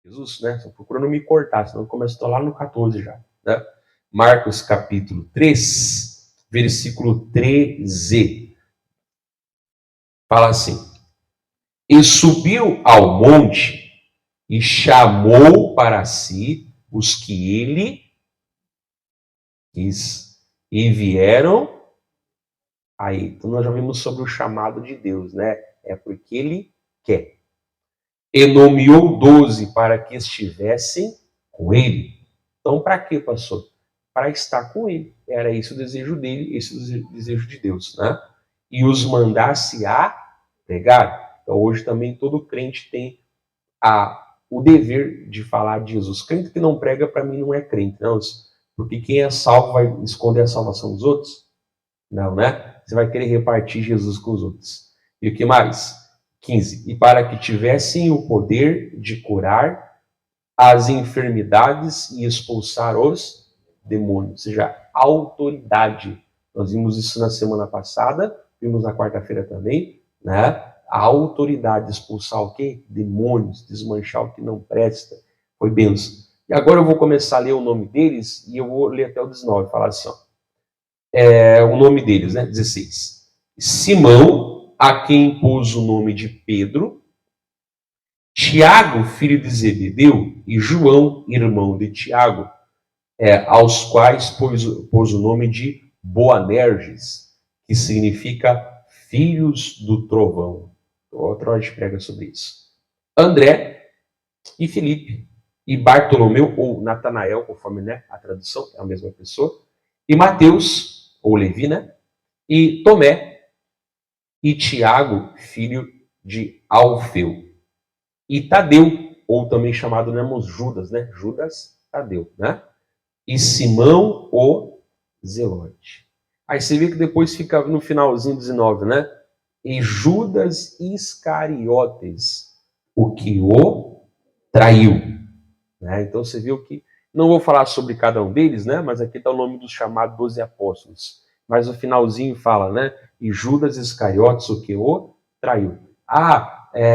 Jesus, né? Só procura não me cortar, senão eu começo a estar lá no 14 já, né? Marcos capítulo 3, versículo 13. Fala assim: E subiu ao monte e chamou para si os que ele quis. E vieram aí. Então nós já vimos sobre o chamado de Deus, né? É porque ele quer. E nomeou 12 para que estivessem com ele. Então, para quê, pastor? Para estar com ele. Era esse o desejo dele, esse o desejo de Deus, né? E os mandasse a pregar. Então, hoje também todo crente tem o dever de falar de Jesus. Crente que não prega, para mim, não é crente, não. Porque quem é salvo vai esconder a salvação dos outros? Não, né? Você vai querer repartir Jesus com os outros. E o que mais? 15. E para que tivessem o poder de curar as enfermidades e expulsar os demônios. Ou seja, autoridade. Nós vimos isso na semana passada, vimos na quarta-feira também, né? A autoridade de expulsar o quê? Demônios, desmanchar o que não presta. Foi benção. E agora eu vou começar a ler o nome deles e eu vou ler até o 19, falar assim, ó. O nome deles, né? 16. Simão, a quem pôs o nome de Pedro, Tiago, filho de Zebedeu, e João, irmão de Tiago, aos quais pôs o nome de Boanerges, que significa filhos do trovão. Outra hora a gente prega sobre isso. André e Filipe, e Bartolomeu, ou Natanael, conforme, né, a tradução, é a mesma pessoa, e Mateus, ou Levi, né, e Tomé, e Tiago, filho de Alfeu, e Tadeu, ou também chamado, né, Judas, né, Judas Tadeu, né, e Simão o Zelote. Aí você vê que depois fica no finalzinho 19, né, e Judas Iscariotes, o que o traiu. Né? Então você viu que, não vou falar sobre cada um deles, né, mas aqui está o nome dos chamados 12 apóstolos. Mas o finalzinho fala, né, e Judas Iscariotes, o que o traiu.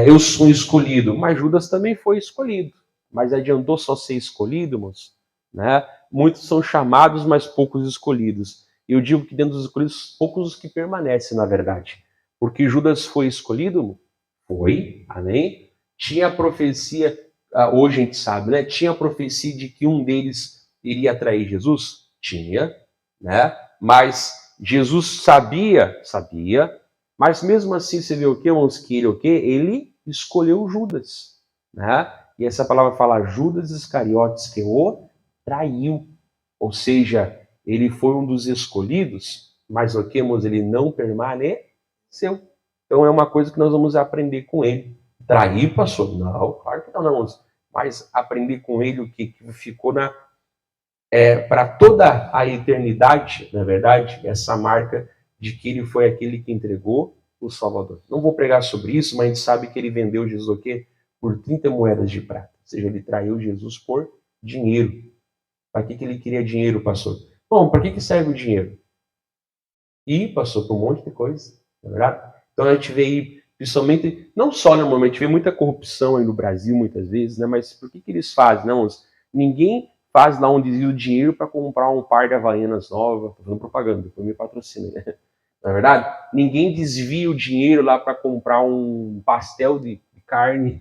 Eu sou escolhido, mas Judas também foi escolhido. Mas adiantou só ser escolhido, moço? Né? Muitos são chamados, mas poucos escolhidos. E eu digo que dentro dos escolhidos, poucos os que permanecem, na verdade. Porque Judas foi escolhido? Foi, amém? Tinha a profecia, hoje a gente sabe, né? Tinha a profecia de que um deles iria trair Jesus? Tinha, né? Mas Jesus sabia, mas mesmo assim você vê o que, irmãos, que ele escolheu Judas, né? E essa palavra fala Judas Iscariotes, que o traiu. Ou seja, ele foi um dos escolhidos, mas o que, irmãos, ele não permaneceu. Então é uma coisa que nós vamos aprender com ele. Trair, pastor? Não, claro que não, irmãos. Mas aprender com ele o que ficou para toda a eternidade, na verdade, essa marca de que ele foi aquele que entregou o Salvador. Não vou pregar sobre isso, mas a gente sabe que ele vendeu Jesus o quê? Por 30 moedas de prata. Ou seja, ele traiu Jesus por dinheiro. Para que ele queria dinheiro, pastor? Bom, para que serve o dinheiro? E passou por um monte de coisa, não é verdade? Então a gente vê aí, principalmente, não só normalmente, a gente vê muita corrupção aí no Brasil muitas vezes, né? Mas por que eles fazem? Não, ninguém faz lá um desvio de dinheiro para comprar um par de Havaianas nova, tô fazendo propaganda, depois me patrocina, né? Não é verdade? Ninguém desvia o dinheiro lá para comprar um pastel de carne,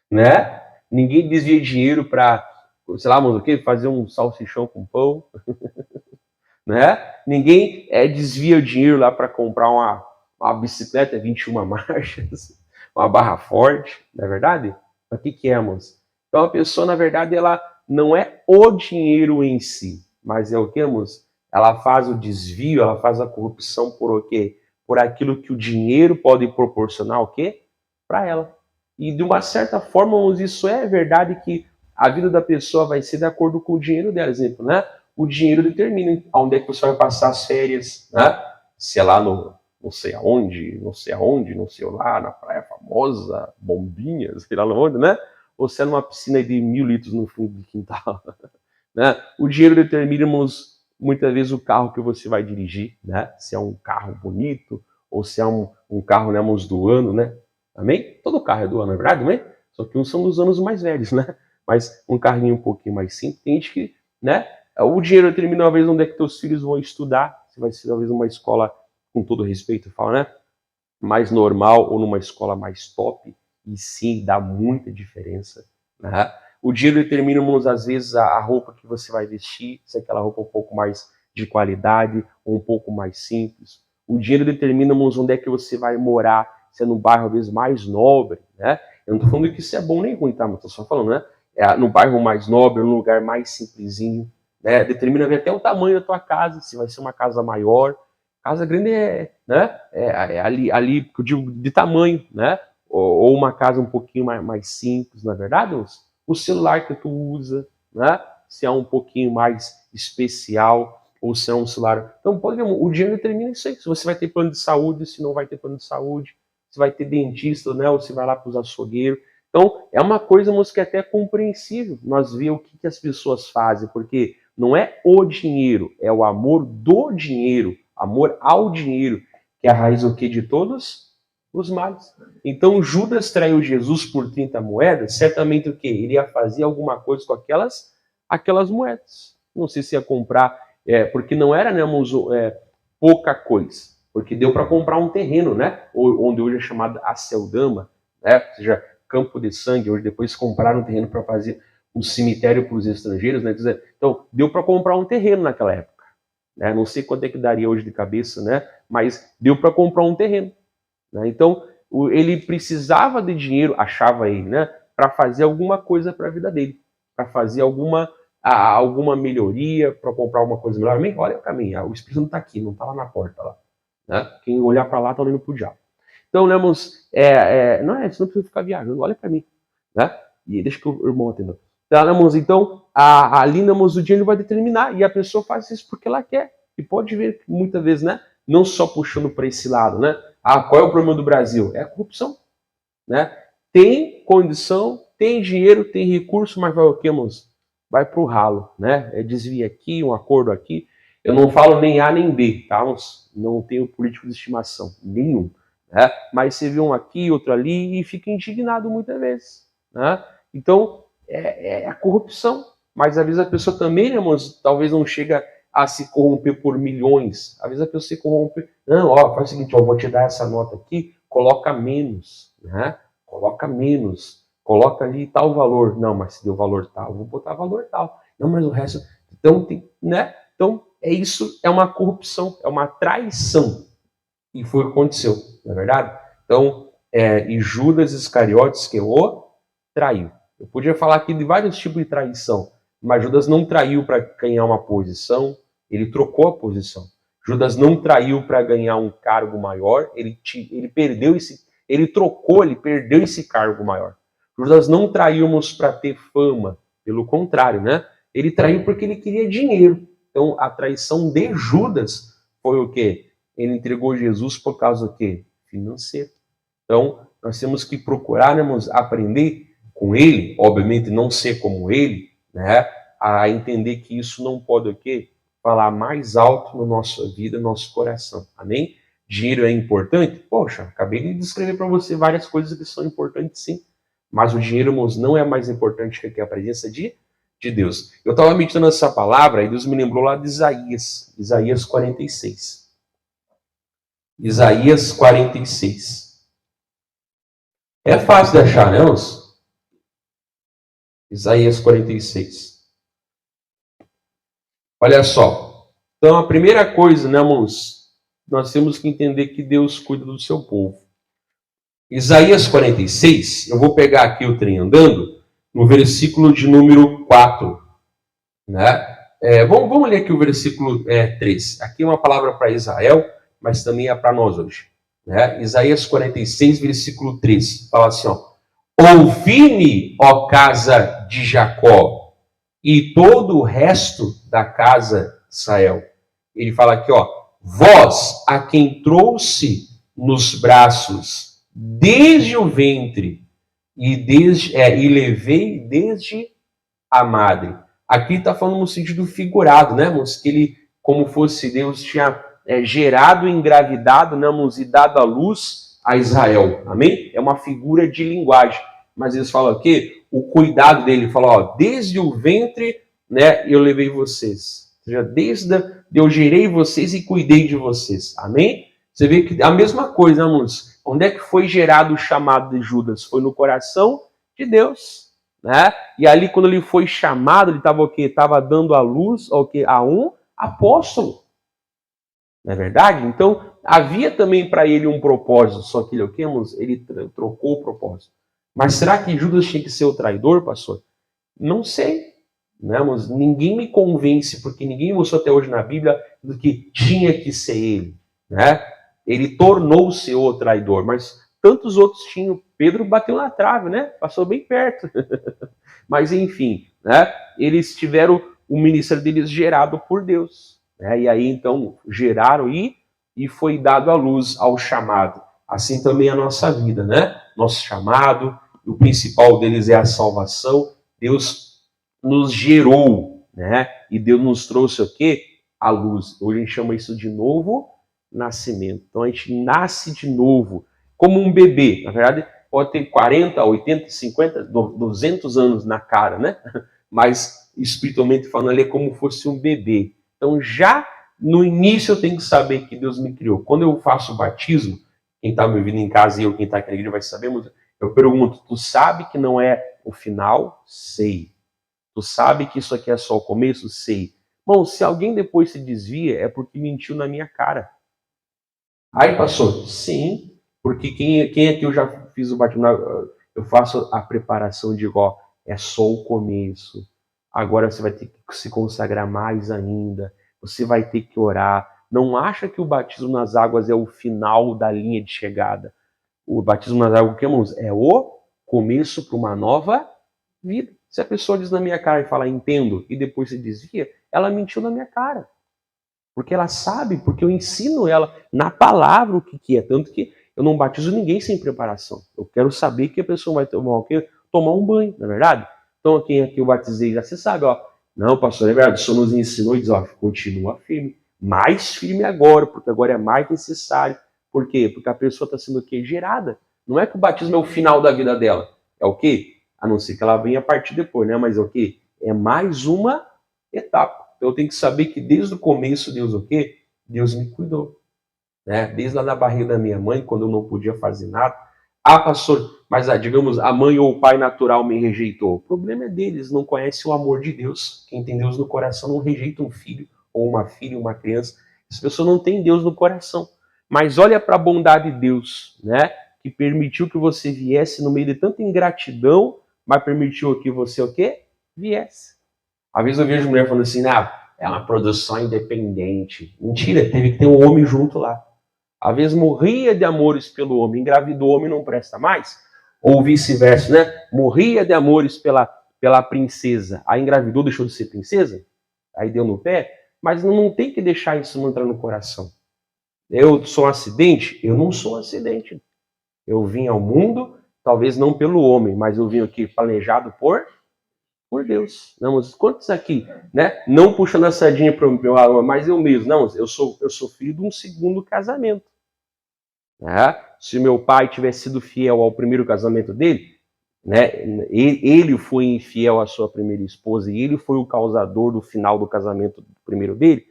né? Ninguém desvia dinheiro para, sei lá, mano, o quê? Fazer um salsichão com pão. Né? Ninguém desvia o dinheiro lá para comprar uma bicicleta 21 marchas, uma barra forte, não é verdade? Mas o que é, moço? Então a pessoa, na verdade, ela não é o dinheiro em si, mas é o que, moço? Ela faz o desvio, ela faz a corrupção por o quê? Por aquilo que o dinheiro pode proporcionar o quê? Para ela. E de uma certa forma, isso é verdade que a vida da pessoa vai ser de acordo com o dinheiro dela, exemplo, né? O dinheiro determina onde é que você vai passar as férias, né? Se é lá no não sei aonde, não sei lá, na praia famosa, Bombinhas, sei lá onde, né? Ou se é numa piscina de 1.000 litros no fundo do quintal, né? O dinheiro determina muitas vezes o carro que você vai dirigir, né? Se é um carro bonito ou se é um carro, né, irmãos, do ano, né? Amém? Todo carro é do ano, é verdade, amém? Só que uns são dos anos mais velhos, né? Mas um carrinho um pouquinho mais simples, tem gente que, né? O dinheiro determina uma vez onde é que teus filhos vão estudar, se vai ser talvez uma escola, com todo respeito, fala, né? Mais normal ou numa escola mais top, e sim, dá muita diferença, né? O dinheiro determina, às vezes, a roupa que você vai vestir, se é aquela roupa um pouco mais de qualidade ou um pouco mais simples. O dinheiro determina, onde é que você vai morar, se é no bairro, às vezes, mais nobre, né? Eu não estou falando que isso é bom nem ruim, tá? Mas estou só falando, né? No bairro mais nobre, num lugar mais simplesinho, né? Determina até o tamanho da tua casa, se vai ser uma casa maior. Casa grande né? Ali, eu digo, de tamanho, né? Ou uma casa um pouquinho mais simples, na verdade, o celular que tu usa, né? Se é um pouquinho mais especial, ou se é um celular. Então, o dinheiro determina isso aí. Se você vai ter plano de saúde, se não vai ter plano de saúde, se vai ter dentista, né? Ou se vai lá para os açougueiros. Então, é uma coisa, que é até compreensível nós ver o que as pessoas fazem, porque não é o dinheiro, é o amor do dinheiro, amor ao dinheiro, que é a raiz o quê de todos os males. Então Judas traiu Jesus por 30 moedas, certamente o quê? Ele ia fazer alguma coisa com aquelas moedas. Não sei se ia comprar, porque não era, né, pouca coisa, porque deu para comprar um terreno, né, onde hoje é chamado Aceldama, né, ou seja, campo de sangue, hoje depois compraram um terreno para fazer um cemitério para os estrangeiros, né? Então, deu para comprar um terreno naquela época. Né? Não sei quanto é que daria hoje de cabeça, né? Mas deu para comprar um terreno. Né? Então, ele precisava de dinheiro, achava ele, né? Para fazer alguma coisa para a vida dele, para fazer alguma melhoria, para comprar alguma coisa melhor. Olha o caminho, o Espírito Santo está aqui, não está lá na porta. Lá, né? Quem olhar para lá está olhando para o diabo. Então, né, irmãos, não precisa ficar viajando, olha para mim. Né? E deixa que o irmão atenda. Tá, né, irmãos? Então, ali, né, irmãos, o dinheiro vai determinar, e a pessoa faz isso porque ela quer. E pode ver que muitas vezes, né, não só puxando para esse lado, né? Qual é o problema do Brasil? É a corrupção. Né? Tem condição, tem dinheiro, tem recurso, mas vai o quê, irmãos? Vai para o ralo, né? Desvia aqui, um acordo aqui. Eu não falo nem A nem B, tá? Não tenho político de estimação, nenhum. Né? Mas você vê um aqui, outro ali e fica indignado muitas vezes. Né? Então, é a corrupção. Mas às vezes a pessoa também, né, irmãos, talvez não chega a se corromper por milhões. Às vezes a pessoa se corrompe. Não, faz o seguinte, eu vou te dar essa nota aqui, coloca menos. Né? Coloca menos. Coloca ali tal valor. Não, mas se deu valor tal, vou botar valor tal. Não, mas o resto... Então, né? Então, isso é uma corrupção, é uma traição. E foi o que aconteceu, não é verdade? Então, e Judas Iscariotes que o traiu. Eu podia falar aqui de vários tipos de traição, mas Judas não traiu para ganhar uma posição, ele trocou a posição. Judas não traiu para ganhar um cargo maior, ele perdeu ele trocou, ele perdeu esse cargo maior. Judas não traímos para ter fama, pelo contrário, né? Ele traiu porque ele queria dinheiro. Então, a traição de Judas foi o quê? Ele entregou Jesus por causa do quê? Financeiro. Então, nós temos que procurar, né, aprender com ele, obviamente não ser como ele, né, a entender que isso não pode o quê? Falar mais alto na nossa vida, no nosso coração. Amém? Dinheiro é importante? Poxa, acabei de descrever para você várias coisas que são importantes, sim. Mas o dinheiro, irmãos, não é mais importante que a presença de Deus. Eu estava meditando essa palavra e Deus me lembrou lá de Isaías 46. Isaías 46. É fácil de achar, né, irmãos? Isaías 46. Olha só. Então, a primeira coisa, né, irmãos? Nós temos que entender que Deus cuida do seu povo. Isaías 46, eu vou pegar aqui o trem andando, no versículo de número 4. Né? Vamos ler aqui o versículo 3. Aqui é uma palavra para Israel, mas também é para nós hoje. Né? Isaías 46, versículo 3. Fala assim, ó. Ouvi-me, ó casa de Jacó, e todo o resto da casa de Israel. Ele fala aqui, ó. Vós, a quem trouxe nos braços desde o ventre, e levei desde a madre. Aqui está falando no sentido figurado, né, irmãos? Que ele, como fosse Deus, tinha gerado, engravidado, e dado à luz a Israel. Amém? É uma figura de linguagem. Mas eles falam aqui, o cuidado dele, fala, ó, desde o ventre, né, eu levei vocês. Ou seja, eu gerei vocês e cuidei de vocês. Amém? Você vê que a mesma coisa, irmãos. Onde é que foi gerado o chamado de Judas? Foi no coração de Deus, né? E ali, quando ele foi chamado, ele estava o quê? Estava dando a luz ao quê? A um apóstolo. Não é verdade? Então, havia também para ele um propósito, só que ele trocou o propósito. Mas será que Judas tinha que ser o traidor, pastor? Não sei. Né? Mas ninguém me convence, porque ninguém mostrou até hoje na Bíblia do que tinha que ser ele. Né? Ele tornou-se o traidor, mas tantos outros tinham. Pedro bateu na trave, né? Passou bem perto. Mas enfim, né? Eles tiveram o ministério deles gerado por Deus. Né? E aí então geraram e foi dado à luz ao chamado. Assim também a nossa vida, né? Nosso chamado, o principal deles é a salvação. Deus nos gerou, né? E Deus nos trouxe o quê? A luz. Hoje a gente chama isso de novo nascimento. Então a gente nasce de novo, como um bebê. Na verdade, pode ter 40, 80, 50, 200 anos na cara, né? Mas espiritualmente falando, ele é como fosse um bebê. Então já no início eu tenho que saber que Deus me criou. Quando eu faço o batismo, quem está me ouvindo em casa e eu, quem está aqui na igreja vai saber, eu pergunto, tu sabe que não é o final? Sei. Tu sabe que isso aqui é só o começo? Sei. Bom, se alguém depois se desvia, é porque mentiu na minha cara. Aí, pastor, sim, porque quem é que eu já fiz o batismo? Eu faço a preparação de ó, é só o começo. Agora você vai ter que se consagrar mais ainda. Você vai ter que orar. Não acha que o batismo nas águas é o final da linha de chegada. O batismo nas águas, irmãos, é o começo para uma nova vida. Se a pessoa diz na minha cara e fala, entendo, e depois se desvia, ela mentiu na minha cara. Porque ela sabe, porque eu ensino ela na palavra o que é. Tanto que eu não batizo ninguém sem preparação. Eu quero saber que a pessoa vai tomar um banho, não é verdade? Então, quem aqui eu batizei já se sabe, ó. Não, pastor, é verdade, o senhor nos ensinou e diz, ó, continua firme. Mais firme agora, porque agora é mais necessário. Por quê? Porque a pessoa está sendo o quê? Gerada. Não é que o batismo é o final da vida dela. É o quê? A não ser que ela venha a partir depois, né? Mas é o quê? É mais uma etapa. Então eu tenho que saber que desde o começo, Deus o quê? Deus me cuidou. Né? Desde lá da barriga da minha mãe, quando eu não podia fazer nada. Ah, pastor, mas digamos, a mãe ou o pai natural me rejeitou. O problema é deles, não conhecem o amor de Deus. Quem tem Deus no coração não rejeita um filho, ou uma filha, uma criança. As pessoas não têm Deus no coração. Mas olha para a bondade de Deus, né? Que permitiu que você viesse no meio de tanta ingratidão, mas permitiu que você o quê? Viesse. Às vezes eu vejo mulher falando assim, é uma produção independente. Mentira, teve que ter um homem junto lá. Às vezes morria de amores pelo homem, engravidou o homem não presta mais. Ou vice-versa, né? Morria de amores pela princesa. Aí engravidou, deixou de ser princesa? Aí deu no pé? Mas não tem que deixar isso entrar no coração. Eu sou um acidente? Eu não sou um acidente. Eu vim ao mundo, talvez não pelo homem, mas eu vim aqui planejado por Deus. Não, mas quantos aqui, né? Não puxando a sardinha para o meu alma, mas eu mesmo. Não, eu sou filho de um segundo casamento. Né? Se meu pai tivesse sido fiel ao primeiro casamento dele, né? Ele foi infiel à sua primeira esposa e ele foi o causador do final do casamento primeiro dele,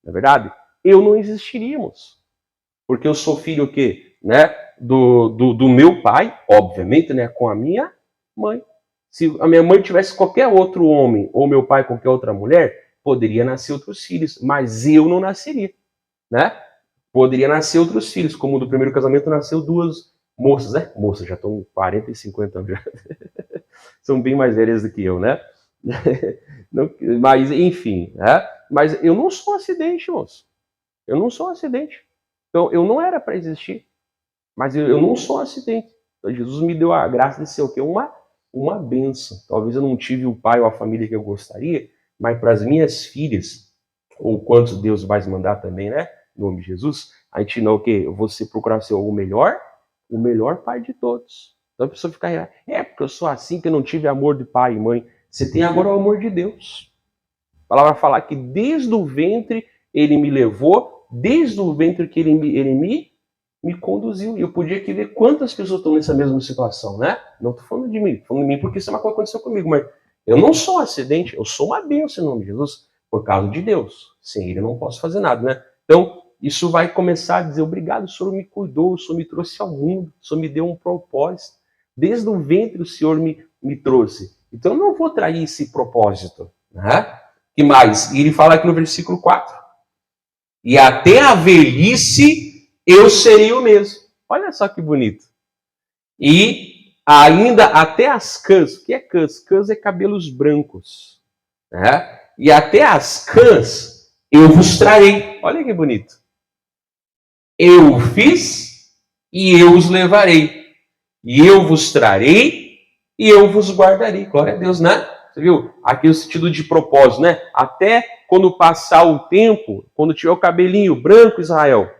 não é verdade? Eu não existiríamos. Porque eu sou filho o quê? Né? Do meu pai, obviamente, né? Com a minha mãe. Se a minha mãe tivesse qualquer outro homem, ou meu pai qualquer outra mulher, poderia nascer outros filhos, mas eu não nasceria, né? Poderia nascer outros filhos, como do primeiro casamento nasceu duas moças, né? Moças, já estão 40 e 50 anos, já. São bem mais velhas do que eu, né? Mas, enfim, né? Mas eu não sou um acidente, moço. Eu não sou um acidente. Então, eu não era para existir, mas eu não sou um acidente. Então, Jesus me deu a graça de ser o quê? Uma bênção. Talvez eu não tive o pai ou a família que eu gostaria, mas para as minhas filhas, ou quantos Deus vai mandar também, né? Em nome de Jesus, a gente não o quê? Você procurar ser o melhor pai de todos. Então a pessoa fica, porque eu sou assim, que eu não tive amor de pai e mãe. Você tem agora o amor de Deus. A palavra fala que desde o ventre ele me levou desde o ventre que ele me conduziu. E eu podia aqui ver quantas pessoas estão nessa mesma situação, né? Não estou falando de mim, estou falando de mim porque isso é uma coisa que aconteceu comigo, mas eu não sou um acidente, eu sou uma bênção em nome de Jesus, por causa de Deus. Sem ele eu não posso fazer nada, né? Então, isso vai começar a dizer, obrigado, o Senhor me cuidou, o Senhor me trouxe ao mundo, o Senhor me deu um propósito. Desde o ventre o Senhor me trouxe. Então eu não vou trair esse propósito, né? Que mais? E ele fala aqui no versículo 4. E até a velhice eu serei o mesmo. Olha só que bonito. E ainda até as cãs. O que é cãs? Cãs é cabelos brancos. Né? E até as cãs eu vos trarei. Olha que bonito. Eu o fiz e eu os levarei. E eu vos trarei e eu vos guardarei. Glória a Deus, né? Você viu? Aqui o sentido de propósito, né? Até quando passar o tempo, quando tiver o cabelinho branco, Israel,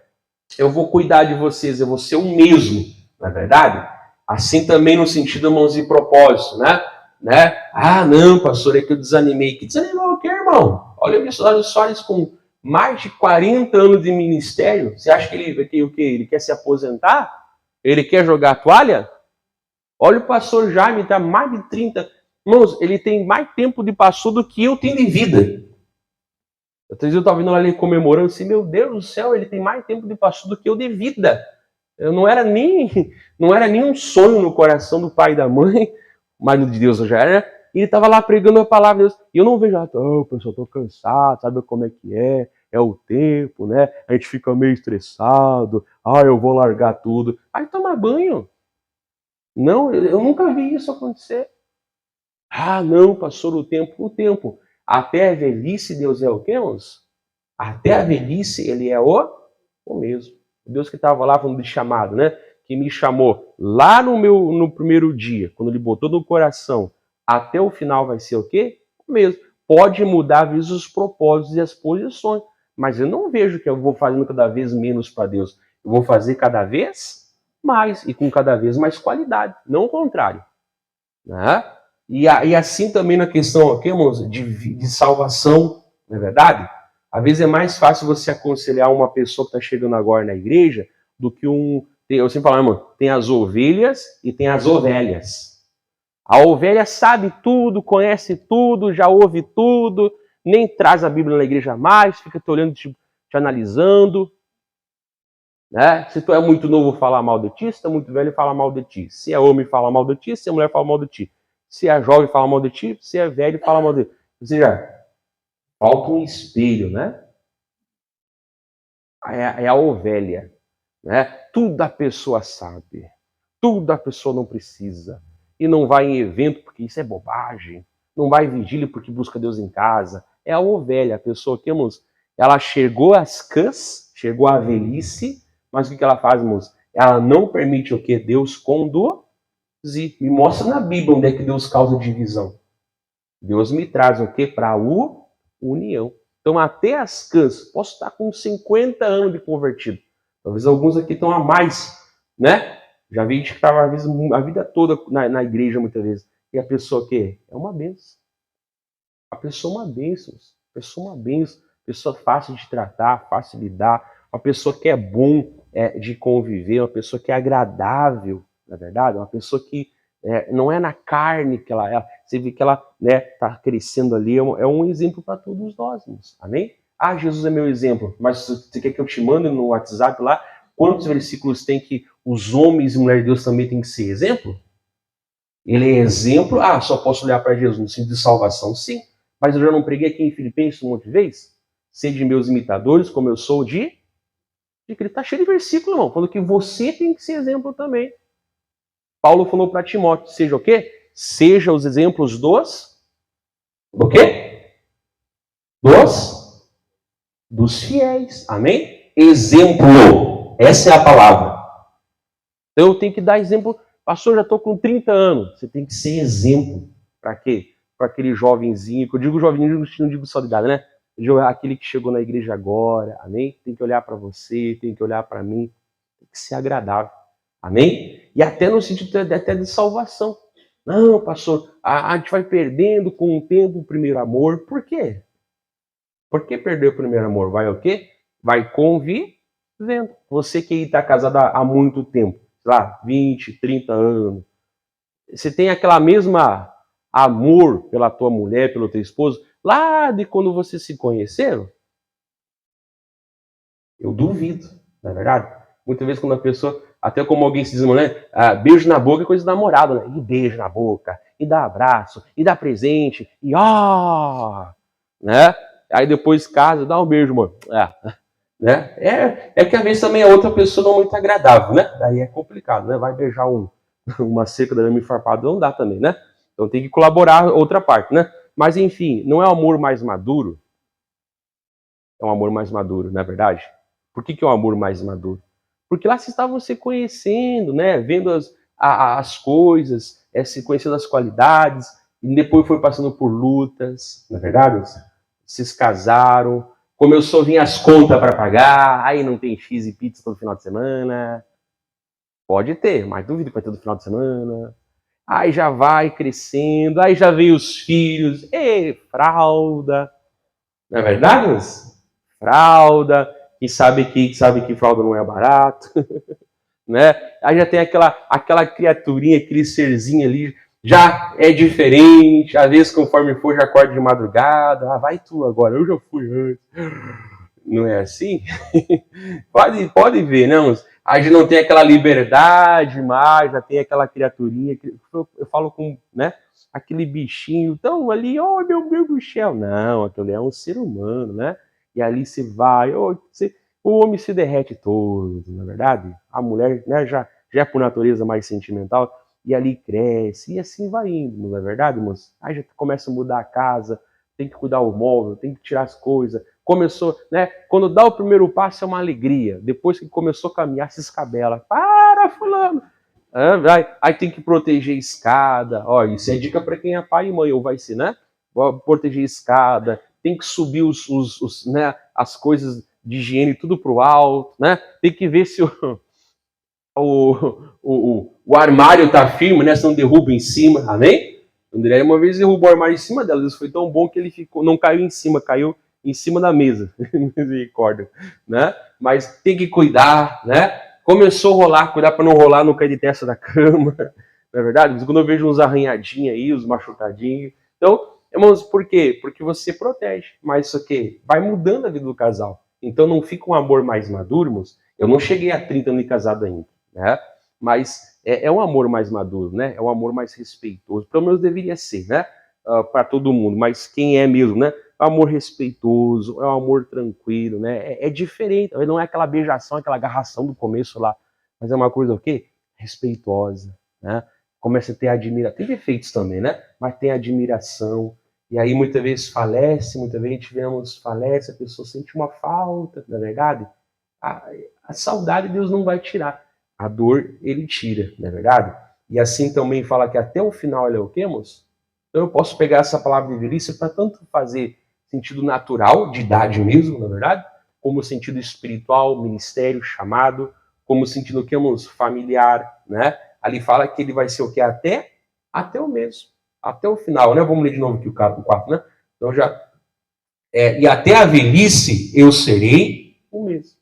eu vou cuidar de vocês, eu vou ser o mesmo, não é verdade? Assim também no sentido, irmãos, de propósito, né? Ah, não, pastor, é que eu desanimei. Que desanimou o quê, irmão? Olha o Soares com mais de 40 anos de ministério. Você acha que ele quer se aposentar? Ele quer jogar a toalha? Olha o pastor Jaime, está mais de 30. Irmãos, ele tem mais tempo de pastor do que eu tenho de vida. Outro dia eu estava vindo lá ele comemorando assim, meu Deus do céu, ele tem mais tempo de pastor do que eu de vida. Eu não era nem um sonho no coração do pai e da mãe, mas no de Deus eu já era. E ele estava lá pregando a palavra de Deus. E eu não vejo, pessoal, estou cansado, sabe como é o tempo, né? A gente fica meio estressado, eu vou largar tudo. Aí toma banho. Não, eu nunca vi isso acontecer. Não, pastor, o tempo. Até a velhice, Deus é o quê, irmãos? Até a velhice, ele é o mesmo. O Deus que estava lá falando de chamado, né? Que me chamou lá no primeiro dia, quando ele botou no coração, até o final vai ser o quê? O mesmo. Pode mudar, às vezes, os propósitos e as posições, mas eu não vejo que eu vou fazendo cada vez menos para Deus. Eu vou fazer cada vez mais e com cada vez mais qualidade, não o contrário. Né? E assim também na questão aqui, irmãos, de salvação, não é verdade? Às vezes é mais fácil você aconselhar uma pessoa que está chegando agora na igreja do que eu sempre falo, irmão, tem as ovelhas e tem as ovelhas. A ovelha sabe tudo, conhece tudo, já ouve tudo, nem traz a Bíblia na igreja mais, fica te olhando, te analisando. Né? Se tu é muito novo, fala mal de ti. Se tu é muito velho, fala mal de ti. Se é homem, fala mal de ti. Se é mulher, fala mal de ti. Se é jovem, fala mal de ti. Se é velho, fala mal de ti. Ou seja, falta um espelho, né? É a ovelha. Né? Tudo a pessoa sabe. Tudo a pessoa não precisa. E não vai em evento porque isso é bobagem. Não vai em vigília porque busca Deus em casa. É a ovelha, a pessoa que, irmãos, ela chegou às cãs, chegou à velhice, mas o que ela faz, irmãos? Ela não permite o que? Deus conduzir. Me mostra na Bíblia onde é que Deus causa divisão. Deus me traz o que? Para a união. Então, até as cãs, posso estar com 50 anos de convertido. Talvez alguns aqui estão a mais, né? Já vi gente que estava a vida toda na igreja, muitas vezes. E a pessoa que é uma benção. A pessoa é uma benção. A pessoa é uma benção. A pessoa fácil de tratar, fácil de lidar. Uma pessoa que é bom de conviver. Uma pessoa que é agradável, na verdade. Uma pessoa que não é na carne que ela é. Você vê que ela está crescendo ali. É um exemplo para todos nós. Irmãos. Amém? Jesus é meu exemplo. Mas você quer que eu te mande no WhatsApp lá? Quantos versículos tem que os homens e mulheres de Deus também têm que ser exemplo? Ele é exemplo. Só posso olhar para Jesus no sentido de salvação? Sim. Mas eu já não preguei aqui em Filipenses um monte de vezes? Sede meus imitadores, como eu sou de Cristo. Está cheio de versículo, irmão. Falando que você tem que ser exemplo também. Paulo falou para Timóteo, seja o quê? Seja os exemplos do quê? Dos fiéis. Amém? Exemplo. Essa é a palavra. Então eu tenho que dar exemplo. Pastor, já estou com 30 anos. Você tem que ser exemplo. Para quê? Para aquele jovenzinho, que eu digo jovenzinho, não digo só de idade, né? Aquele que chegou na igreja agora, amém? Tem que olhar para você, tem que olhar para mim, tem que ser agradável, amém? E até no sentido até de salvação. Não, pastor, a gente vai perdendo com o tempo o primeiro amor. Por quê? Por que perder o primeiro amor? Vai o quê? vai convivendo. Você que está casado há muito tempo, sei lá, 20, 30 anos, você tem aquela mesma amor pela tua mulher, pelo teu esposo, lá de quando vocês se conheceram? Eu duvido, não é verdade? Muitas vezes quando a pessoa, até como alguém se diz, né? Beijo na boca é coisa de namorado, né? E beijo na boca, e dá abraço, e dá presente, e né? Aí depois casa, dá um beijo, mano. Né? É que às vezes também a outra pessoa não é muito agradável, né? Daí é complicado, né? Vai beijar uma seca da lama farpada, não dá também, né? Então tem que colaborar outra parte, né? Mas enfim, não é o amor mais maduro? É um amor mais maduro, não é verdade? Por que é um amor mais maduro? Porque lá vocês estavam se conhecendo, né? Vendo as coisas, se conhecendo as qualidades, e depois foi passando por lutas, não é verdade? Vocês casaram, começou a vir as contas para pagar, aí não tem X e pizza todo final de semana. Pode ter, mas duvido que vai ter todo final de semana. Aí já vai crescendo, aí já veio os filhos, fralda. Não é verdade, mas? Fralda, quem sabe que fralda não é barato, né? Aí já tem aquela criaturinha, aquele serzinho ali, já é diferente, às vezes conforme for já acorda de madrugada, vai tu agora, eu já fui antes. Não é assim? pode ver, não? A gente não tem aquela liberdade mais, já tem aquela criaturinha, eu falo com, né? Aquele bichinho tão ali, oh meu Deus do céu. Não, aquele é um ser humano, né? E ali se vai, o homem se derrete todo, na verdade. A mulher, né, já é por natureza mais sentimental, e ali cresce, e assim vai indo, não é verdade, moço? Aí já começa a mudar a casa, tem que cuidar o móvel, tem que tirar as coisas. Começou, né? Quando dá o primeiro passo é uma alegria. Depois que começou a caminhar, se escabela. Para, fulano! Aí tem que proteger a escada. Ó, isso é dica para quem é pai e mãe, ou vai ser, né? Proteger a escada, tem que subir né, as coisas de higiene tudo pro alto, né? Tem que ver se o armário tá firme, né? Se não derruba em cima, amém? André uma vez derrubou o armário em cima dela, isso foi tão bom que ele não caiu em cima, caiu em cima da mesa, misericórdia, né? Mas tem que cuidar, né? Começou a rolar, cuidar para não rolar, não cair de testa da cama, não é verdade? Mas quando eu vejo uns arranhadinhos aí, uns machucadinhos, então, irmãos, por quê? Porque você protege, mas isso aqui vai mudando a vida do casal. Então não fica um amor mais maduro, irmãos. Eu não cheguei a 30 anos de casado ainda, né? Mas é um amor mais maduro, né? É um amor mais respeitoso. Pelo menos deveria ser, né? Para todo mundo. Mas quem é mesmo, né? É um amor respeitoso, é um amor tranquilo, né? É diferente. Não é aquela beijação, aquela agarração do começo lá. Mas é uma coisa o quê? Respeitosa, né? Começa a ter admiração. Tem defeitos também, né? Mas tem admiração. E aí muitas vezes falece, muitas vezes tivemos falece, a pessoa sente uma falta, não é verdade? A saudade Deus não vai tirar. A dor ele tira, não é verdade? E assim também fala que até o final ele é o quê, moço? Então eu posso pegar essa palavra de velhice para tanto fazer sentido natural, de idade mesmo, na verdade, como sentido espiritual, ministério, chamado, como sentido que familiar, né? Ali fala que ele vai ser o que? Até o mesmo, até o final, né? Vamos ler de novo aqui o quarto, né? Então já e até a velhice eu serei o mesmo.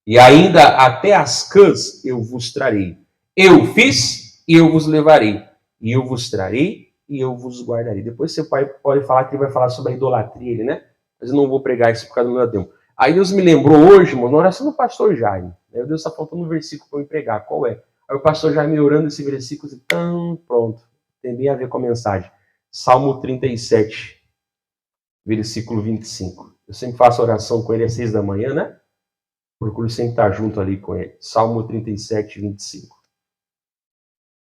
E ainda até as cãs eu vos trarei. Eu fiz e eu vos levarei. E eu vos trarei e eu vos guardarei. Depois você pode falar que ele vai falar sobre a idolatria, ele, né? Mas eu não vou pregar isso por causa do meu tempo. Aí Deus me lembrou hoje, mano, na oração do pastor Jaime. Meu Deus, está faltando um versículo para eu pregar. Qual é? Aí o pastor Jaime orando esse versículo, assim, pronto. Tem bem a ver com a mensagem. Salmo 37, versículo 25. Eu sempre faço oração com ele às 6 da manhã, né? Procuro sempre estar junto ali com ele. Salmo 37, 25.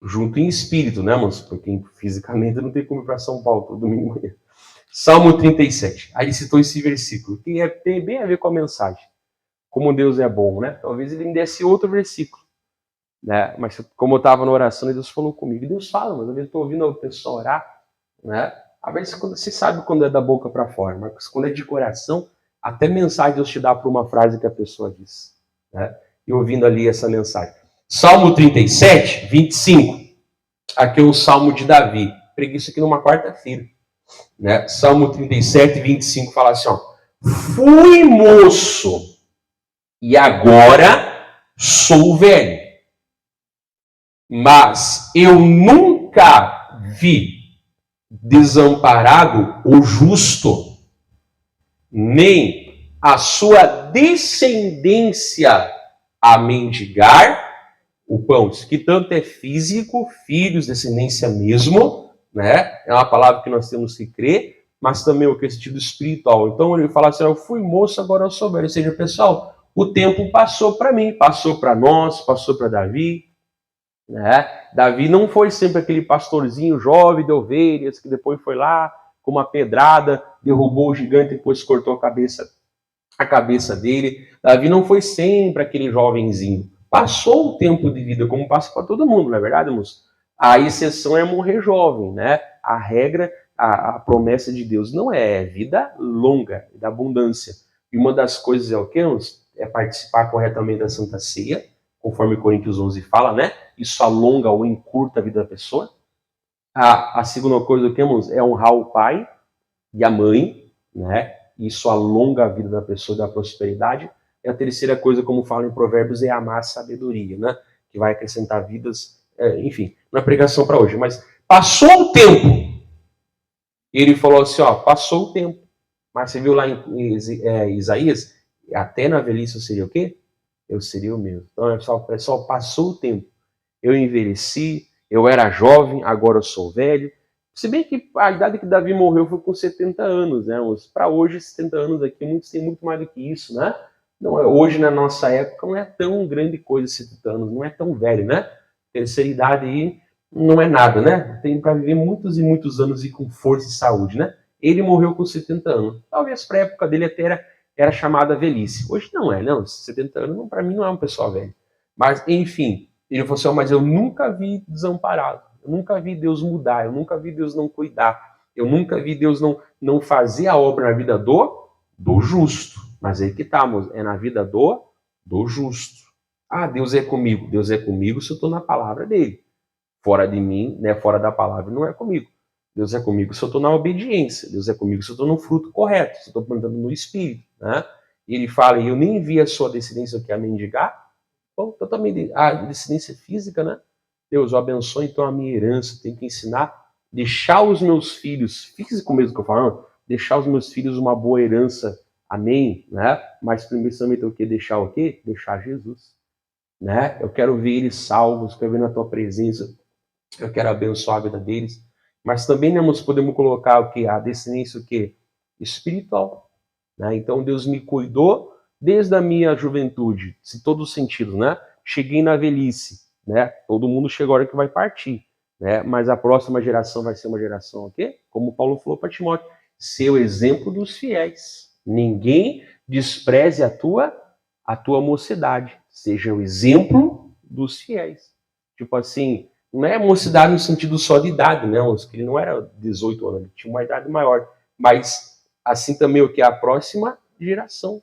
Junto em espírito, né, irmãos? Porque fisicamente não tem como ir para São Paulo todo domingo de manhã. Salmo 37. Aí ele citou esse versículo, que tem bem a ver com a mensagem. Como Deus é bom, né? Talvez ele me desse outro versículo. Né? Mas como eu estava na oração, Deus falou comigo. Deus fala, mas às vezes eu estou ouvindo a pessoa orar. Né? Às vezes você sabe quando é da boca para fora, mas quando é de coração, até mensagem Deus te dá por uma frase que a pessoa diz. Né? E ouvindo ali essa mensagem. Salmo 37, 25. Aqui é o Salmo de Davi. Preguei isso aqui numa quarta-feira. Né? Salmo 37, 25 fala assim, ó. Fui moço e agora sou velho. Mas eu nunca vi desamparado o justo, nem a sua descendência a mendigar o pão. Isso que tanto é físico, filhos, descendência mesmo, né? É uma palavra que nós temos que crer, mas também o que é sentido espiritual. Então ele fala assim: eu fui moço, agora eu sou velho. Ou seja, pessoal, o tempo passou para mim, passou para nós, passou para Davi, né? Davi não foi sempre aquele pastorzinho jovem de ovelhas que depois foi lá com uma pedrada, derrubou o gigante e depois cortou a cabeça dele. Davi não foi sempre aquele jovenzinho. Passou o tempo de vida, como passa para todo mundo, não é verdade, moço? A exceção é morrer jovem, né? A regra, a promessa de Deus não é vida longa, da abundância. E uma das coisas é o que, moço? É participar corretamente da Santa Ceia, conforme Coríntios 11 fala, né? Isso alonga ou encurta a vida da pessoa. A segunda coisa, o que, moço? É honrar o pai e a mãe, né? Isso alonga a vida da pessoa e da prosperidade. E a terceira coisa, como fala em Provérbios, é amar a sabedoria, né? Que vai acrescentar vidas, enfim, na pregação para hoje. Mas passou o tempo. E ele falou assim, ó, passou o tempo. Mas você viu lá em Isaías, até na velhice eu seria o quê? Eu seria o mesmo. Então, pessoal, passou o tempo. Eu envelheci, eu era jovem, agora eu sou velho. Se bem que a idade que Davi morreu foi com 70 anos, né? Para hoje, 70 anos aqui, muitos têm muito mais do que isso, né? Não, hoje, na nossa época, não é tão grande coisa 70 anos, não é tão velho, né? Terceira idade aí não é nada, né? Tem para viver muitos e muitos anos e com força e saúde, né? Ele morreu com 70 anos. Talvez para a época dele até era chamada velhice. Hoje não é, não. 70 anos, para mim, não é um pessoal velho. Mas, enfim, ele falou assim, oh, mas eu nunca vi desamparado. Eu nunca vi Deus mudar. Eu nunca vi Deus não cuidar. Eu nunca vi Deus não fazer a obra na vida do justo. Mas aí que tá, moço. É na vida do justo. Ah, Deus é comigo. Deus é comigo se eu estou na palavra dele. Fora de mim, né, fora da palavra, não é comigo. Deus é comigo se eu estou na obediência. Deus é comigo se eu estou no fruto correto. Se eu estou plantando no espírito. Né? E ele fala, eu nem vi a sua descendência que é a mendigar. Bom, totalmente a descendência física, né? Deus, eu abençoe então a minha herança. Tenho que ensinar, deixar os meus filhos, físico mesmo que eu falo, deixar os meus filhos uma boa herança. Amém, né? Mas primeiramente o que? Deixar o quê? Deixar Jesus, né? Eu quero ver eles salvos, quero ver na tua presença. Eu quero abençoar a vida deles. Mas também nós podemos colocar o que? A descendência o quê? Espiritual. Né? Então Deus me cuidou desde a minha juventude, em todos os sentidos, né? Cheguei na velhice, né? Todo mundo chega a hora que vai partir, né? Mas a próxima geração vai ser uma geração o quê? Como Paulo falou para Timóteo, ser o exemplo dos fiéis. Ninguém despreze a tua mocidade. Seja o exemplo dos fiéis. Tipo assim, não é mocidade no sentido só de idade, né? Ele não era 18 anos, ele tinha uma idade maior. Mas assim também o que? A próxima geração.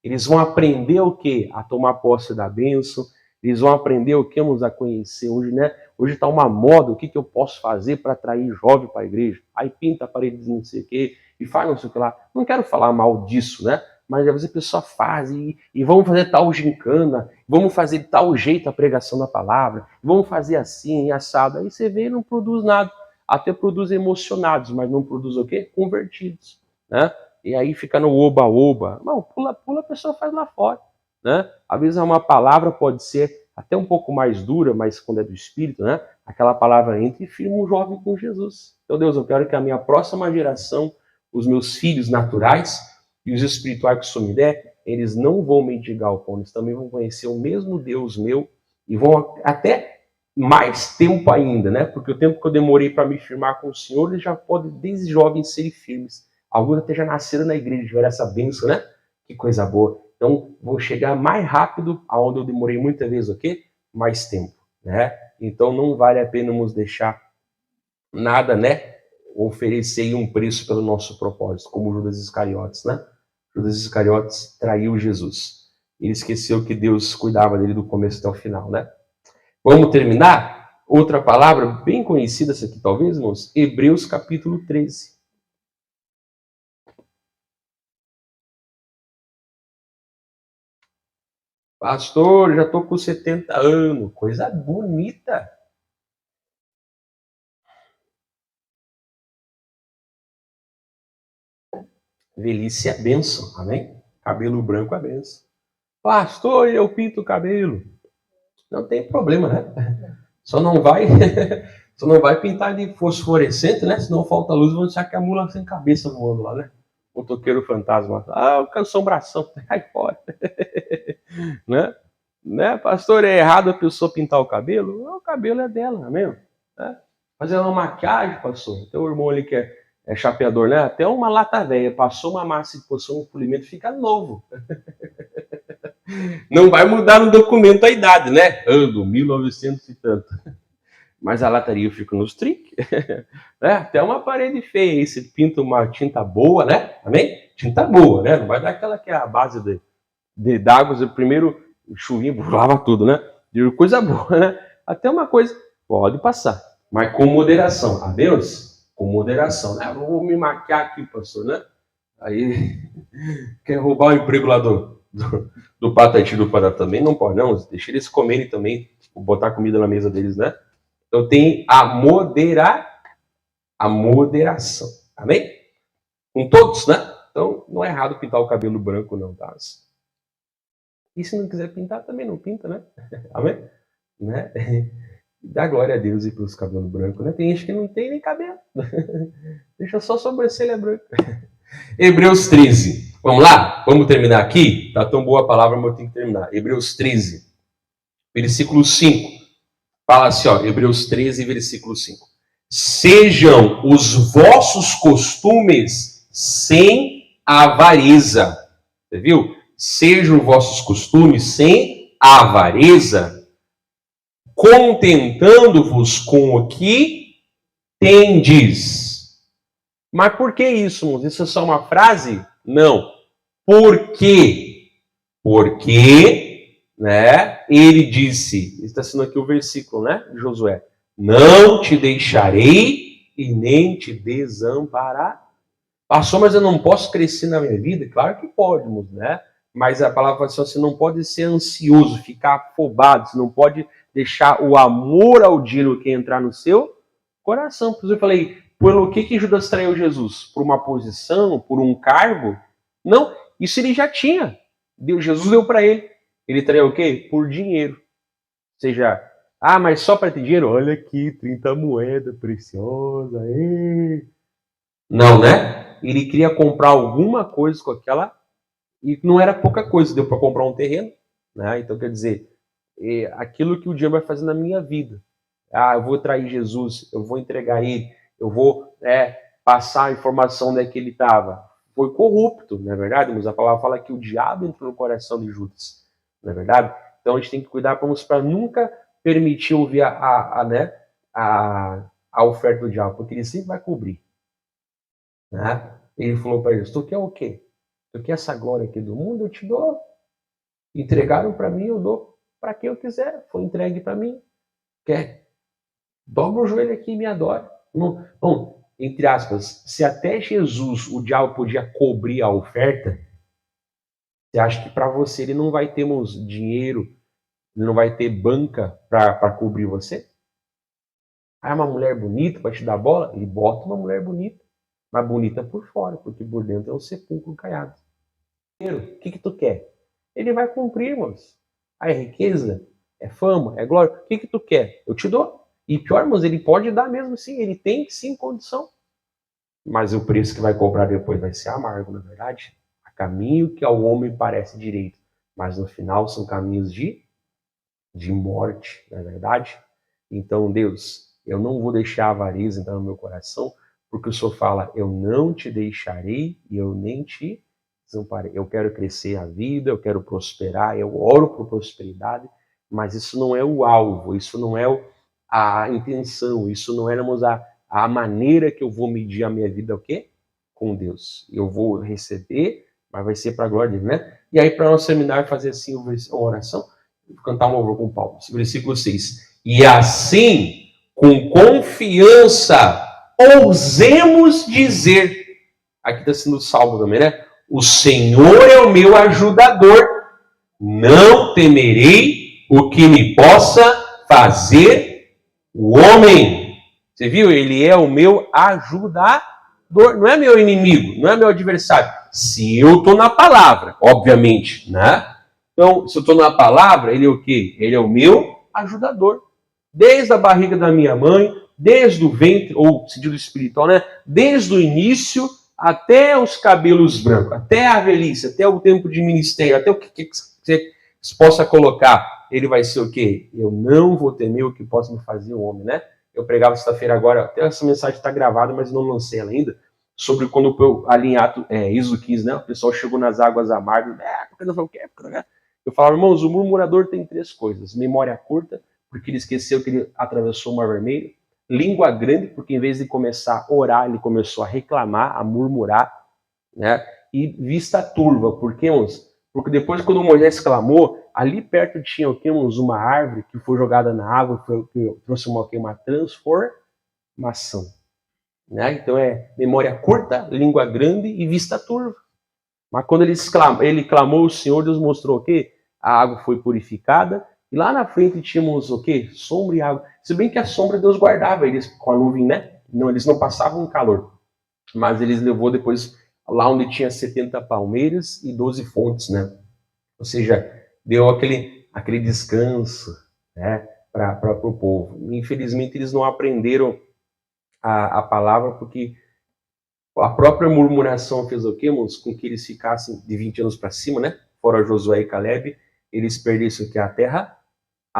Eles vão aprender o que? A tomar posse da bênção. Eles vão aprender o que? Vamos a conhecer hoje, né? Hoje está uma moda, o que eu posso fazer para atrair jovem para a igreja? Aí pinta a parede de não sei o quê, e faz não sei o que lá. Não quero falar mal disso, né? Mas às vezes a pessoa faz e vamos fazer tal gincana, vamos fazer de tal jeito a pregação da palavra, vamos fazer assim, assado. Aí você vê e não produz nada. Até produz emocionados, mas não produz o quê? Convertidos, né? E aí fica no oba-oba. Não, pula, a pessoa faz lá fora, né? Às vezes uma palavra pode ser até um pouco mais dura, mas quando é do Espírito, né? Aquela palavra entra e firma um jovem com Jesus. Então, Deus, eu quero que a minha próxima geração, os meus filhos naturais e os espirituais que o Senhor me der, eles não vão mendigar o pão, eles também vão conhecer o mesmo Deus meu e vão até mais tempo ainda, né? Porque o tempo que eu demorei para me firmar com o Senhor, eles já podem, desde jovens, serem firmes. Alguns até já nasceram na igreja, tiveram essa bênção, né? Que coisa boa. Então, vou chegar mais rápido, aonde eu demorei muitas vezes o quê? Mais tempo, né? Então, não vale a pena nos deixar nada, né? Oferecer um preço pelo nosso propósito, como Judas Iscariotes, né? Judas Iscariotes traiu Jesus. Ele esqueceu que Deus cuidava dele do começo até o final, né? Vamos terminar? Outra palavra bem conhecida, essa aqui talvez, irmãos, Hebreus capítulo 13. Pastor, já estou com 70 anos. Coisa bonita. Velhice é bênção, amém? Cabelo branco é bênção. Pastor, eu pinto o cabelo. Não tem problema, né? Só não vai pintar de fosforescente, né? Senão falta luz, vão achar que a mula sem cabeça voando lá, né? O toqueiro fantasma. Ah, o assombração. Cai fora. Né? Pastor, é errado a pessoa pintar o cabelo? O cabelo é dela, amém? Né? Fazer uma maquiagem, pastor. Tem um irmão ali que é chapeador, né? Até uma lata velha, passou uma massa e passou um polimento, fica novo. Não vai mudar no documento a idade, né? Ando, 1900 e tanto. Mas a lataria fica nos trinques. Né? Até uma parede feia aí, você pinta uma tinta boa, né? Amém? Tinta boa, né? Não vai dar aquela que é a base d'água, primeiro chuvinha, lava tudo, né? De coisa boa, né? Até uma coisa, pode passar, mas com moderação. Adeus? Com moderação, né? Vou me maquiar aqui, pastor, né? Aí, quer roubar o emprego lá do Patati do Pará também? Não pode, não. Deixa eles comerem também, botar comida na mesa deles, né? Então tem a moderação. Amém? Com todos, né? Então não é errado pintar o cabelo branco, não, tá? E se não quiser pintar, também não pinta, né? Amém? Né? Dá glória a Deus e pelos cabelos brancos, né? Tem gente que não tem nem cabelo. Deixa só a sobrancelha branca. Hebreus 13. Vamos lá? Vamos terminar aqui? Tá tão boa a palavra, mas eu tenho que terminar. Hebreus 13, versículo 5. Fala assim, ó, Hebreus 13, versículo 5. Sejam os vossos costumes sem avareza. Você viu? Sejam os vossos costumes sem avareza, contentando-vos com o que tendes. Mas por que isso, irmãos? Isso é só uma frase? Não. Por quê? Porque, né, ele disse, está sendo aqui o versículo, né, de Josué, não te deixarei e nem te desampararei. Pastor, mas eu não posso crescer na minha vida? Claro que podemos, né? Mas a palavra fala assim, você não pode ser ansioso, ficar afobado, você não pode deixar o amor ao dinheiro que entrar no seu coração. Por isso eu falei, pelo que Judas traiu Jesus? Por uma posição, por um cargo? Não, isso ele já tinha. Jesus deu para ele. Ele traiu o quê? Por dinheiro. Ou seja, mas só para ter dinheiro? Olha aqui, 30 moedas preciosas. Não, né? Ele queria comprar alguma coisa com aquela, e não era pouca coisa, deu para comprar um terreno, né? Então, quer dizer, aquilo que o dinheiro vai fazer na minha vida. Eu vou trair Jesus, eu vou entregar ele, eu vou passar a informação onde é que ele estava. Foi corrupto, não é verdade? Mas a palavra fala que o diabo entrou no coração de Judas, não é verdade? Então a gente tem que cuidar para nunca permitir ouvir a oferta do diabo, porque ele sempre vai cobrir. Né? Ele falou para eles, tu quer o quê? Tu quer essa glória aqui do mundo? Eu te dou. Entregaram para mim, eu dou para quem eu quiser. Foi entregue para mim. Quer? Dobra o joelho aqui e me adora. Bom, entre aspas, se até Jesus, o diabo, podia cobrir a oferta, você acha que para você ele não vai ter dinheiro, ele não vai ter banca para cobrir você? Uma mulher bonita para te dar bola? Ele bota uma mulher bonita, mas bonita por fora, porque por dentro é um sepulcro caiado. O que tu quer? Ele vai cumprir, irmãos. É riqueza, é fama, é glória. O que tu quer? Eu te dou. E pior, irmãos, ele pode dar mesmo sim, ele tem sim condição. Mas o preço que vai cobrar depois vai ser amargo, na verdade. Há caminho que ao homem parece direito, mas no final são caminhos de morte, não é verdade? Então, Deus, eu não vou deixar a avareza entrar no meu coração, porque o Senhor fala, eu não te deixarei e eu nem te desamparei. Eu quero crescer a vida, eu quero prosperar, eu oro por prosperidade, mas isso não é o alvo, isso não é a intenção, isso não é a maneira que eu vou medir a minha vida, o quê? Com Deus. Eu vou receber, mas vai ser para a glória dele, né? E aí, para nós terminar, fazer assim uma oração, vou cantar um louvor com Paulo. Versículo 6. E assim, com confiança, ousemos dizer, aqui está sendo o salmo também, né? O Senhor é o meu ajudador, Não temerei o que me possa fazer o homem. Você viu? Ele é o meu ajudador. Não é meu inimigo, não é meu adversário. Se eu estou na palavra, obviamente, né? Então, se eu estou na palavra, ele é o quê? Ele é o meu ajudador. Desde a barriga da minha mãe, desde o ventre, ou sentido espiritual, né? Desde o início até os cabelos brancos, até a velhice, até o tempo de ministério, até o que você possa colocar, ele vai ser o quê? Eu não vou temer o que possa me fazer o homem, né? Eu pregava sexta-feira agora, até essa mensagem está gravada, mas não lancei ela ainda, sobre quando eu alinhado, Êxodo 15, né? O pessoal chegou nas águas amargas, porque não foi o quê? Eu falava, irmãos, o murmurador tem 3 coisas: memória curta, porque ele esqueceu que ele atravessou o Mar Vermelho; língua grande, porque em vez de começar a orar, ele começou a reclamar, a murmurar, né? E vista turva, porque, irmãos, porque depois, quando Moisés clamou, ali perto tinha o quê, irmãos? Uma árvore que foi jogada na água, que trouxe uma transformação, né? Então é memória curta, língua grande e vista turva. Mas quando ele clamou, o Senhor, Deus mostrou o quê? A água foi purificada, e lá na frente tínhamos o quê? Sombra e água. Se bem que a sombra Deus guardava eles com a nuvem, né? Não, eles não passavam calor. Mas eles levou depois lá onde tinha 70 palmeiras e 12 fontes, né? Ou seja, deu aquele descanso, né, para o povo. Infelizmente, eles não aprenderam a palavra, porque a própria murmuração fez o quê, irmãos? Com que eles ficassem de 20 anos para cima, né? Fora Josué e Caleb, eles perdessem o que? A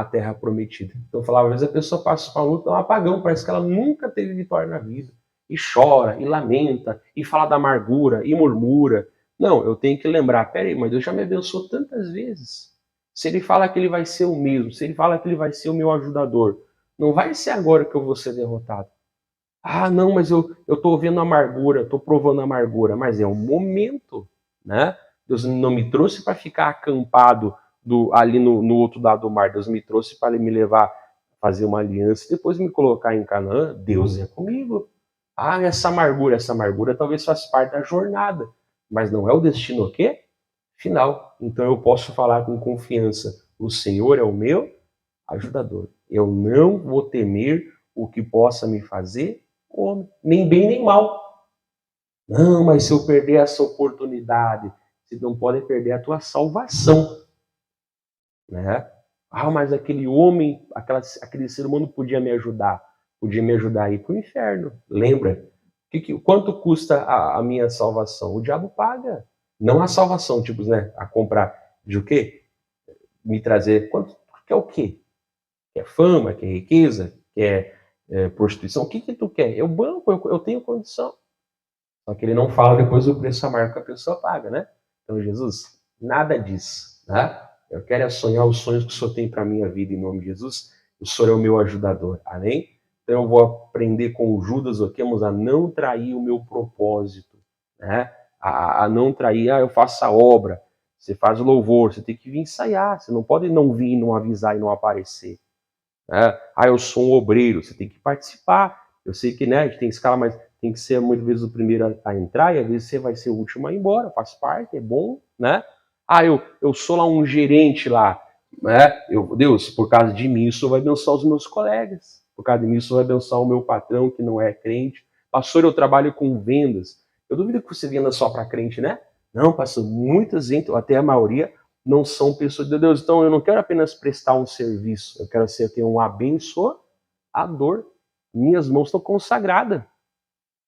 terra prometida. Então, eu falava, às vezes a pessoa passa por uma luta, é um apagão, parece que ela nunca teve vitória na vida. E chora, e lamenta, e fala da amargura, e murmura. Não, eu tenho que lembrar, peraí, mas Deus já me abençoou tantas vezes. Se ele fala que ele vai ser o mesmo, se ele fala que ele vai ser o meu ajudador, não vai ser agora que eu vou ser derrotado. Ah, não, mas eu estou vendo amargura, estou provando amargura, mas é um momento, né? Deus não me trouxe para ficar acampado ali no outro lado do mar. Deus me trouxe para me levar a fazer uma aliança e depois me colocar em Canaã. Deus é comigo. Ah, essa amargura talvez faça parte da jornada, mas não é o destino o quê? Final. Então eu posso falar com confiança: o Senhor é o meu ajudador. Eu não vou temer o que possa me fazer homem, nem bem nem mal. Não, mas se eu perder essa oportunidade, você não pode perder a tua salvação, né? Ah, mas aquele homem, aquele ser humano podia me ajudar a ir para o inferno. Lembra? Quanto custa a minha salvação? O diabo paga. Não a salvação, tipo, né? A comprar de o quê? Me trazer. Quanto, quer o quê? Quer fama, quer riqueza, quer prostituição? O que tu quer? Eu banco, eu tenho condição. Só que ele não fala depois do preço amargo que a pessoa paga, né? Então, Jesus, nada disso, né? Eu quero sonhar os sonhos que o Senhor tem para a minha vida, em nome de Jesus. O Senhor é o meu ajudador, amém? Então, eu vou aprender com Judas, a não trair o meu propósito, né? A não trair, eu faço a obra, você faz o louvor, você tem que vir ensaiar, você não pode não vir, não avisar e não aparecer. Né? Eu sou um obreiro, você tem que participar. Eu sei que, né, a gente tem escala, mas tem que ser muitas vezes o primeiro a entrar, e às vezes você vai ser o último a ir embora, faz parte, é bom, né? Eu sou lá um gerente lá, né? Deus, por causa de mim, isso vai abençoar os meus colegas, por causa de mim, isso vai abençoar o meu patrão, que não é crente. Pastor, eu trabalho com vendas. Eu duvido que você venda só para crente, né? Não, pastor, muitas gente, até a maioria, não são pessoas de Deus. Então, eu não quero apenas prestar um serviço, eu quero ter um abençoador. Minhas mãos estão consagradas.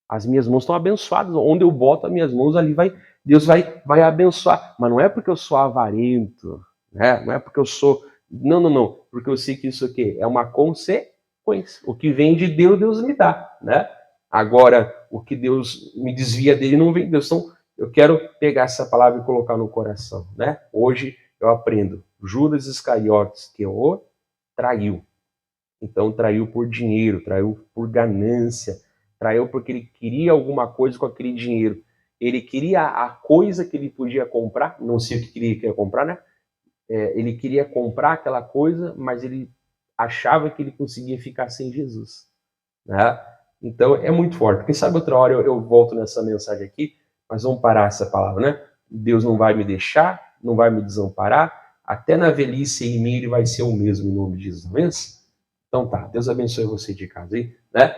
As minhas mãos estão abençoadas. Onde eu boto as minhas mãos, ali Deus vai abençoar. Mas não é porque eu sou avarento, né? Não é porque eu sou... Não. Porque eu sei que isso aqui é uma consequência. O que vem de Deus, Deus me dá, né? Agora, o que Deus me desvia dele não vem de Deus. Então, eu quero pegar essa palavra e colocar no coração, né? Hoje eu aprendo. Judas Iscariotes, que o traiu. Então, traiu por dinheiro, traiu por ganância, traiu porque ele queria alguma coisa com aquele dinheiro. Ele queria a coisa que ele podia comprar, não sei o que ele queria comprar, né? Ele queria comprar aquela coisa, mas ele achava que ele conseguia ficar sem Jesus, né? Então, é muito forte. Quem sabe outra hora eu volto nessa mensagem aqui, mas vamos parar essa palavra, né? Deus não vai me deixar, não vai me desamparar. até na velhice em mim ele vai ser o mesmo em nome de Jesus. Amém? Então tá, Deus abençoe você de casa aí, né?